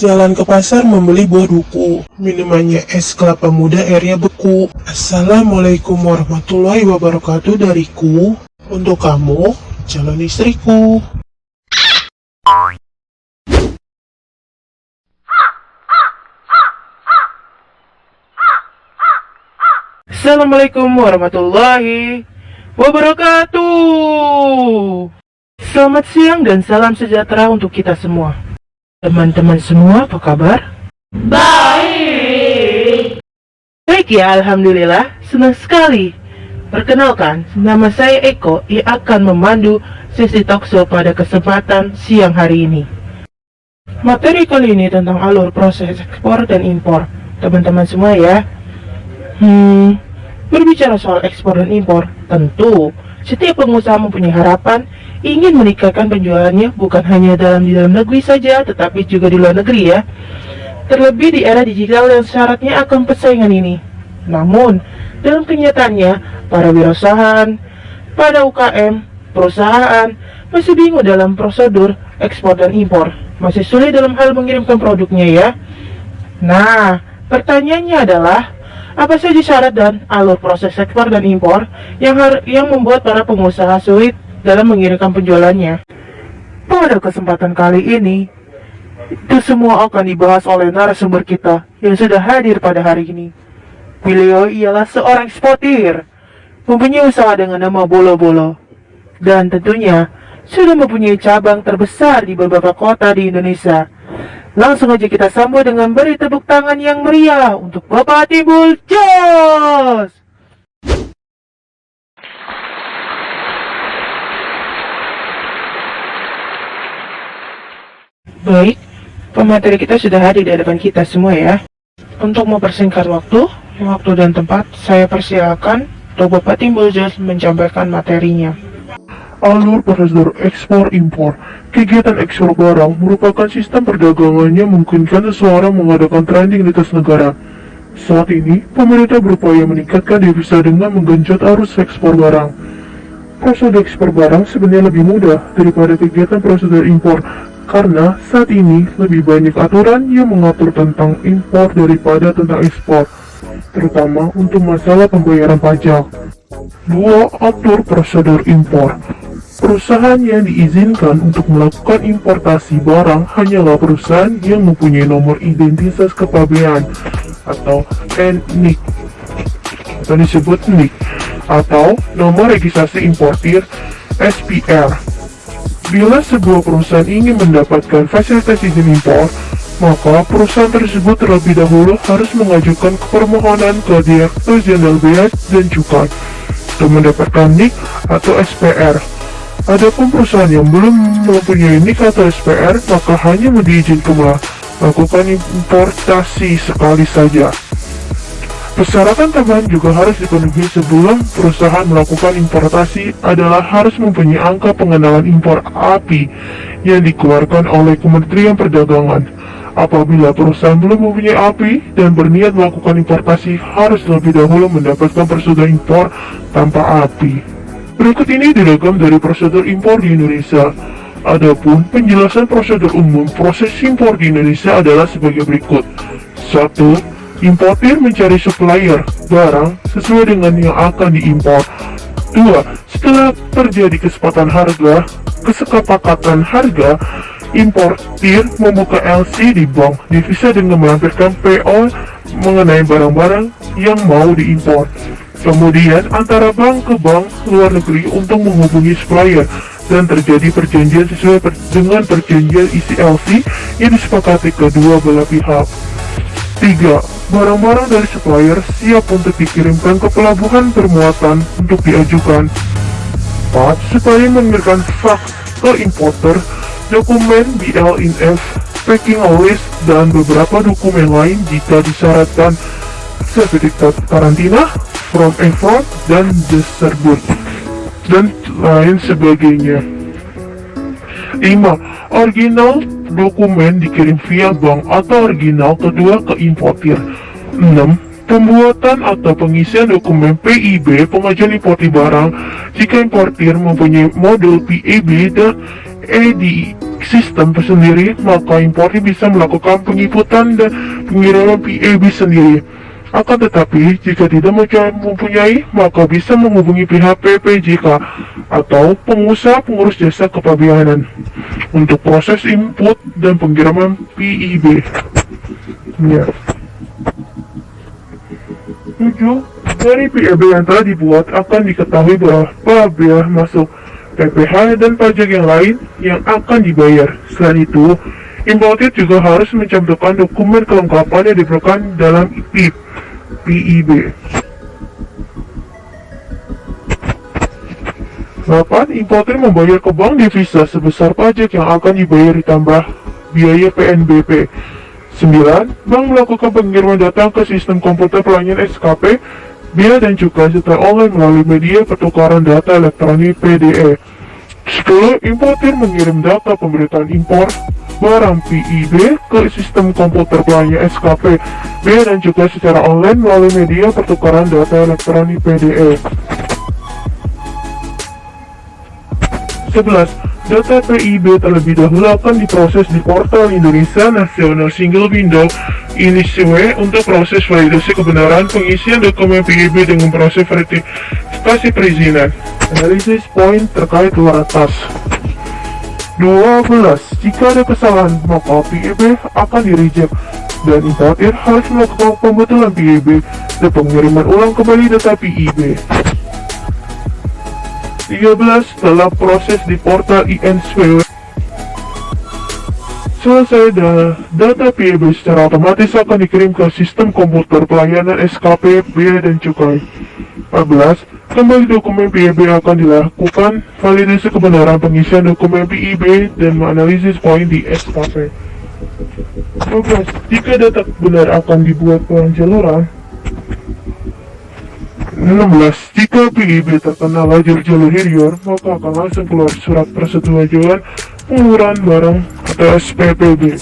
jalan ke pasar membeli buah duku. Minumannya es kelapa muda, airnya beku. Assalamualaikum warahmatullahi wabarakatuh dariku. Untuk kamu, calon istriku. Assalamualaikum warahmatullahi wabarakatuh. Selamat siang dan salam sejahtera untuk kita semua. Teman-teman semua, apa kabar? Baik ya, alhamdulillah. Senang sekali. Perkenalkan, nama saya Eko yang akan memandu sesi talkshow pada kesempatan siang hari ini. Materi kali ini tentang alur proses ekspor dan impor. Teman-teman semua ya. Berbicara soal ekspor dan impor, tentu setiap pengusaha mempunyai harapan ingin meningkatkan penjualannya bukan hanya di dalam negeri saja, tetapi juga di luar negeri ya. Terlebih di era digital yang syaratnya akan persaingan ini. Namun, dalam kenyataannya, para wirausahaan, pada UKM, perusahaan masih bingung dalam prosedur ekspor dan impor. Masih sulit dalam hal mengirimkan produknya ya. Nah, pertanyaannya adalah, apa saja syarat dan alur proses ekspor dan impor yang membuat para pengusaha sulit dalam mengirimkan penjualannya? Pada kesempatan kali ini, itu semua akan dibahas oleh narasumber kita yang sudah hadir pada hari ini. Beliau ialah seorang eksportir, mempunyai usaha dengan nama Bolo-Bolo, dan tentunya sudah mempunyai cabang terbesar di beberapa kota di Indonesia. Langsung aja kita sambut dengan beri tepuk tangan yang meriah untuk Bapak Timbul Jos. Baik, pemateri kita sudah hadir di hadapan kita semua ya. Untuk mempersingkat waktu dan tempat, saya persilakan untuk Bapak Timbul Jos menyampaikan materinya. Alur prosedur ekspor-impor. Kegiatan ekspor barang merupakan sistem perdagangan yang memungkinkan seseorang mengadakan trading lintas negara. Saat ini, pemerintah berupaya meningkatkan devisa dengan menggenjot arus ekspor barang. Prosedur ekspor barang sebenarnya lebih mudah daripada kegiatan prosedur impor, karena saat ini lebih banyak aturan yang mengatur tentang impor daripada tentang ekspor, terutama untuk masalah pembayaran pajak. 2. Atur prosedur impor. Perusahaan yang diizinkan untuk melakukan importasi barang hanyalah perusahaan yang mempunyai nomor identitas kepabean atau NIK, atau disebut NIK, atau nomor registrasi importir SPR. Bila sebuah perusahaan ingin mendapatkan fasilitas izin impor, maka perusahaan tersebut terlebih dahulu harus mengajukan permohonan ke Direktur Jenderal Bea dan Cukai untuk mendapatkan NIK atau SPR. Adapun perusahaan yang belum mempunyai NIK atau SPR, maka hanya diizinkan melakukan importasi sekali saja. Persyaratan tambahan juga harus dipenuhi sebelum perusahaan melakukan importasi adalah harus mempunyai angka pengenalan impor API yang dikeluarkan oleh Kementerian Perdagangan. Apabila perusahaan belum mempunyai API dan berniat melakukan importasi, harus lebih dahulu mendapatkan prosedur impor tanpa API. Berikut ini diragam dari prosedur impor di Indonesia. Adapun penjelasan prosedur umum proses impor di Indonesia adalah sebagai berikut. 1. Importir mencari supplier barang sesuai dengan yang akan diimpor. 2. Setelah terjadi kesepakatan harga, importir membuka LC di bank devisa dengan melampirkan PO mengenai barang-barang yang mau diimpor. Kemudian antara bank ke bank luar negeri untuk menghubungi supplier dan terjadi perjanjian sesuai dengan perjanjian isi LC yang disepakati kedua belah pihak. 3. Barang-barang dari supplier siap untuk dikirimkan ke pelabuhan permuatan untuk diajukan. 4. Supplier mengirimkan fax ke importer, dokumen BLNF, packing list, dan beberapa dokumen lain jika disyaratkan, sertifikat karantina, from effort, dan distribut, dan lain sebagainya. 5. Original dokumen dikirim via bank atau original kedua ke importir. 6. Pembuatan atau pengisian dokumen PIB pengajuan importir barang jika importir mempunyai modul PIB dan EDX sistem tersendiri, maka importer bisa melakukan penginputan dan pengiriman PAB sendiri. Akan tetapi, jika tidak mempunyai, maka bisa menghubungi pihak PPJK atau pengusaha pengurus jasa kepabeanan untuk proses input dan pengiriman PIB. Ya. 7. Dari PIB yang telah dibuat akan diketahui berapa biaya masuk PPh dan pajak yang lain yang akan dibayar. Selain itu, importer juga harus mencantumkan dokumen kelengkapan yang diperlukan dalam PIB. 8. Importer membayar ke bank devisa sebesar pajak yang akan dibayar ditambah biaya PNBP. 9. Bank melakukan pengiriman data ke sistem komputer pelayanan SKP, bea dan cukai secara online melalui media pertukaran data elektronik PDE. 10. Importer mengirim data pemberitaan impor barang PIB ke sistem komputer pelayanan SKP, bea dan cukai secara online melalui media pertukaran data elektronik PDE. 11. Data PIB terlebih dahulu akan diproses di portal Indonesia National Single Window (INISW) untuk proses validasi kebenaran pengisian dokumen PIB dengan proses verifikasi perizinan. Analisis poin terkait luar atas. 12. Jika ada kesalahan, maka PIB akan di-reject dan importer harus melakukan pembetulan PIB dan pengiriman ulang kembali data PIB. 13. Setelah proses di portal INSW selesai, data PIB secara otomatis akan dikirim ke sistem komputer pelayanan SKP, bea dan cukai. 14. Kembali dokumen PIB akan dilakukan validasi kebenaran pengisian dokumen PIB dan menganalisis poin di SKP. 12. Jika data benar akan dibuat penjaluran. 16. Jika PIB terkena jalur inferior, maka akan langsung keluar surat persetujuan pengurusan barang atau SPPB.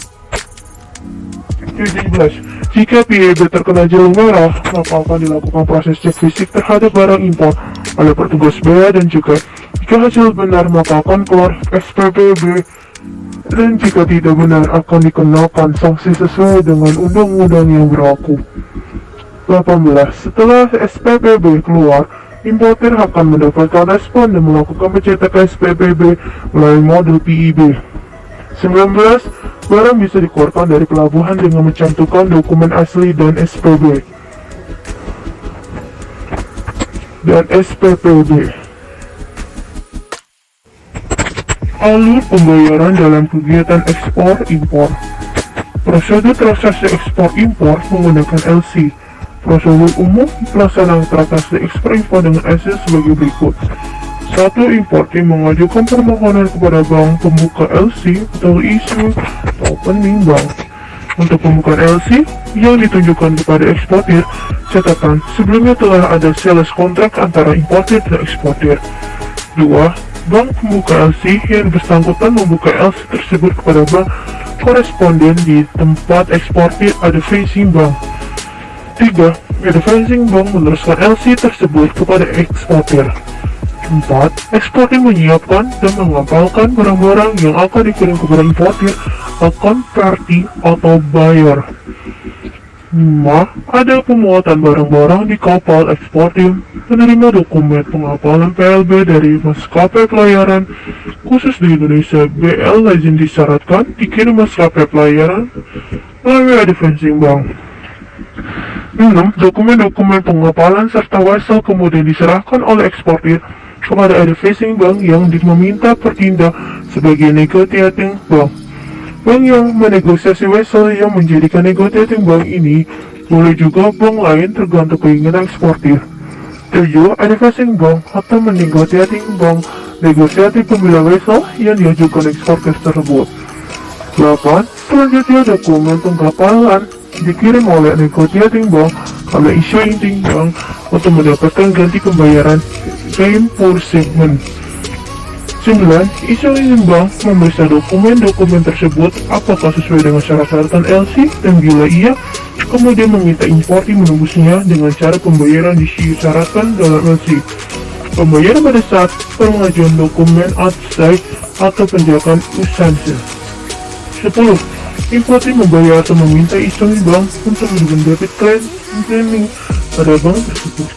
17. Jika PIB terkena jalur merah, maka akan dilakukan proses cek fisik terhadap barang impor oleh petugas bea dan cukai. Jika hasil benar, maka akan keluar SPPB, dan jika tidak benar akan dikenakan sanksi sesuai dengan undang-undang yang berlaku. 18. Setelah SPPB keluar, importer akan mendapatkan respon dan melakukan pencetakan SPPB melalui modul PIB. 19. Barang bisa dikeluarkan dari pelabuhan dengan mencantumkan dokumen asli dan SPB dan SPPB. Alur pembayaran dalam kegiatan ekspor-impor. Prosedur transaksi ekspor-impor menggunakan LC. Prosedur umum pelaksanaan transaksi ekspor-impor dengan LC sebagai berikut. 1. Importer mengajukan permohonan kepada bank pembuka LC atau issue atau opening bank. Untuk pembukaan LC yang ditunjukkan kepada eksportir, catatan sebelumnya telah ada sales kontrak antara importer dan eksportir. 2. Bank pembuka LC yang bersangkutan membuka LC tersebut kepada bank koresponden di tempat eksportir advertising bank. 3. Advertising bank meneruskan LC tersebut kepada eksportir. 4. Eksportir menyiapkan dan mengampalkan barang-barang yang akan dikirim kepada importir akan party atau buyer. 5. Ada pemuatan barang-barang di kapal eksportir, menerima dokumen pengapalan PLB dari maskapai pelayaran khusus di Indonesia BL izin disyaratkan dikirim maskapai pelayaran melalui advertising bank. 6. Dokumen-dokumen pengapalan serta wesel kemudian diserahkan oleh eksportir kepada advertising bank yang meminta bertindak sebagai negotiating bank. Bank yang menegosiasi wesel yang menjadikan negotiating bank ini boleh juga bank lain tergantung keinginan eksportir. 7. Advertising bank atau menegosiating bank negosiasi pembelian wesel yang diajukan eksportir tersebut. 8. Selanjutnya dokumen pengkapalan dikirim oleh negotiating bank oleh issuing bank untuk mendapatkan ganti pembayaran claim for shipment. 9. Issuing bank memeriksa dokumen-dokumen tersebut apakah sesuai dengan syarat-syaratan LC dan bila iya, kemudian meminta importer menembusnya dengan cara pembayaran disyaratkan dalam LC. Pembayaran pada saat pengajuan dokumen outside atau penjagaan usanse. 10. Importir, membayar atau meminta instrumen bank untuk melakukan debit clearing pada bank tersebut.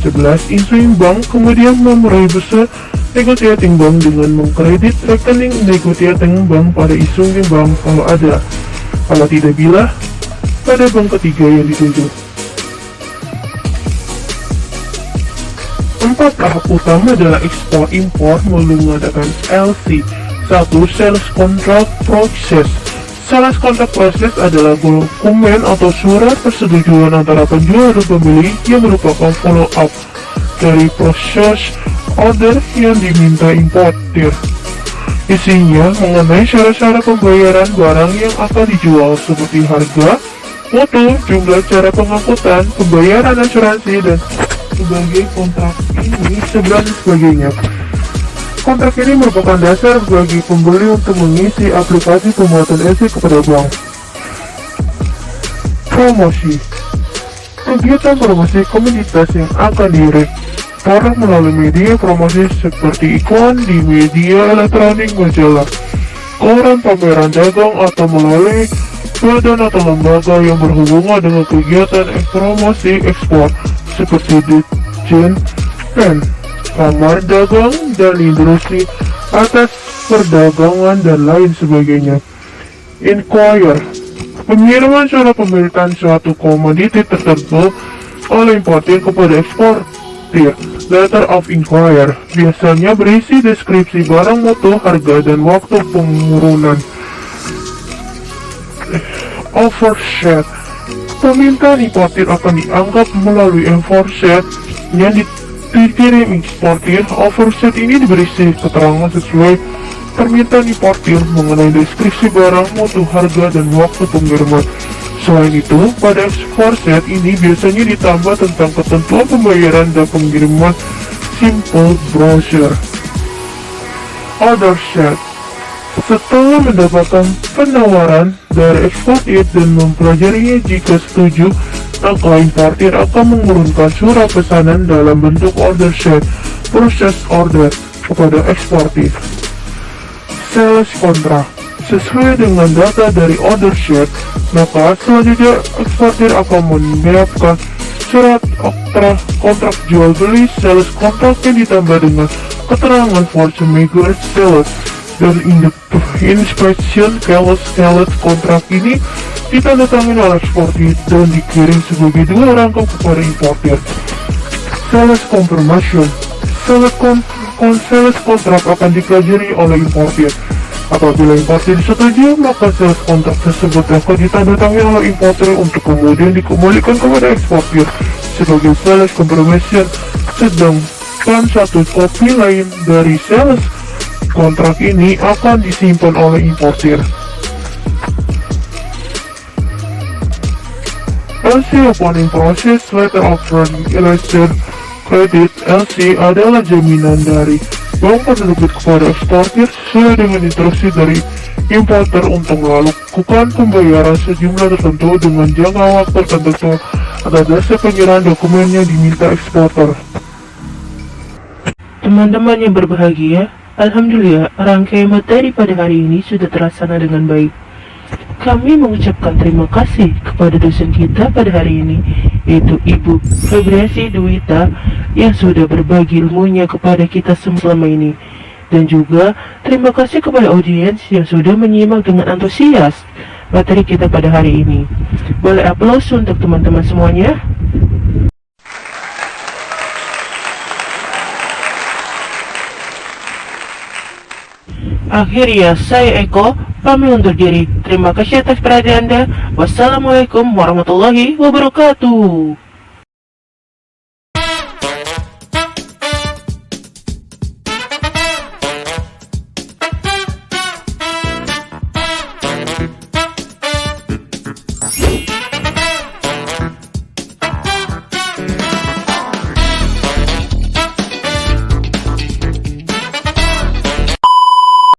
11. Instrumen bank kemudian memerai besar negosiating bank dengan mengkredit rekening negosiating bank pada instrumen bank kalau ada. Kalau tidak, bila pada bank ketiga yang ditunjuk. 4. Tahap utama adalah ekspor impor menggunakan LC. 1. Sales Contract Process. Sales Contract Process adalah dokumen atau surat persetujuan antara penjual dan pembeli yang merupakan follow up dari proses order yang diminta importir. Isinya mengenai syarat-syarat pembayaran barang yang akan dijual seperti harga, mutu, jumlah, cara pengangkutan, pembayaran asuransi, dan sebagai kontrak ini dan sebagainya. Kontrak ini merupakan dasar bagi pembeli untuk mengisi aplikasi pembuatan LC kepada bank. Promosi. Kegiatan promosi komunitas yang akan direktur melalui media promosi seperti iklan di media elektronik, majalah, koran, pameran dagang, atau melalui badan atau lembaga yang berhubungan dengan kegiatan promosi ekspor seperti Ditjen PEN, Kamar Dagang dan Industri atas perdagangan dan lain sebagainya. Inquire. Pengiriman surat pemilikan suatu komoditi tertentu oleh importir kepada eksportir. Letter of Inquire biasanya berisi deskripsi barang, mutu, harga, dan waktu pengurunan. Overset. Permintaan importir akan dianggap melalui overset yang dikirim eksportir. Overset ini berisi keterangan sesuai permintaan importir mengenai deskripsi barang, mutu, harga, dan waktu pengiriman. Selain itu, pada overset ini biasanya ditambah tentang ketentuan pembayaran dan pengiriman simple brochure. Order set. Setelah mendapatkan penawaran dari eksportir dan mempelajarinya, jika setuju, maka importir akan mengurunkan surat pesanan dalam bentuk order sheet process order kepada eksportir. Sales contract. Sesuai dengan data dari order sheet, maka selanjutnya eksportir akan menyiapkan surat kontrak jual beli sales contract yang ditambah dengan keterangan force maker sales. Dan inspection sales kontrak ini ditandatangani oleh eksportir dan dikirim sebagai dua rangkap kepada importir. Sales confirmation. Sales kontrak akan dipelajari oleh importir. Apabila importir disetujui, maka sales kontrak tersebut akan ditandatangani oleh importir untuk kemudian dikembalikan kepada eksportir sebagai sales confirmation. Sedangkan satu kopi lain dari sales kontrak ini akan disimpan oleh importir. LC Opening Process. Letter of Credit LC adalah jaminan dari bank penerbit kepada eksportir sesuai dengan instruksi dari importer untuk melakukan pembayaran sejumlah tertentu dengan jangka waktu tertentu atas dasar penyerahan dokumen yang diminta eksporter. Teman-teman yang berbahagia, alhamdulillah, rangkaian materi pada hari ini sudah terlaksana dengan baik. Kami mengucapkan terima kasih kepada dosen kita pada hari ini, yaitu Ibu Febriasi Duwita, yang sudah berbagi ilmunya kepada kita selama ini. Dan juga terima kasih kepada audiens yang sudah menyimak dengan antusias materi kita pada hari ini. Boleh aplaus untuk teman-teman semuanya. Akhirnya saya Eko pamit undur diri. Terima kasih atas perhatian Anda. Wassalamualaikum warahmatullahi wabarakatuh.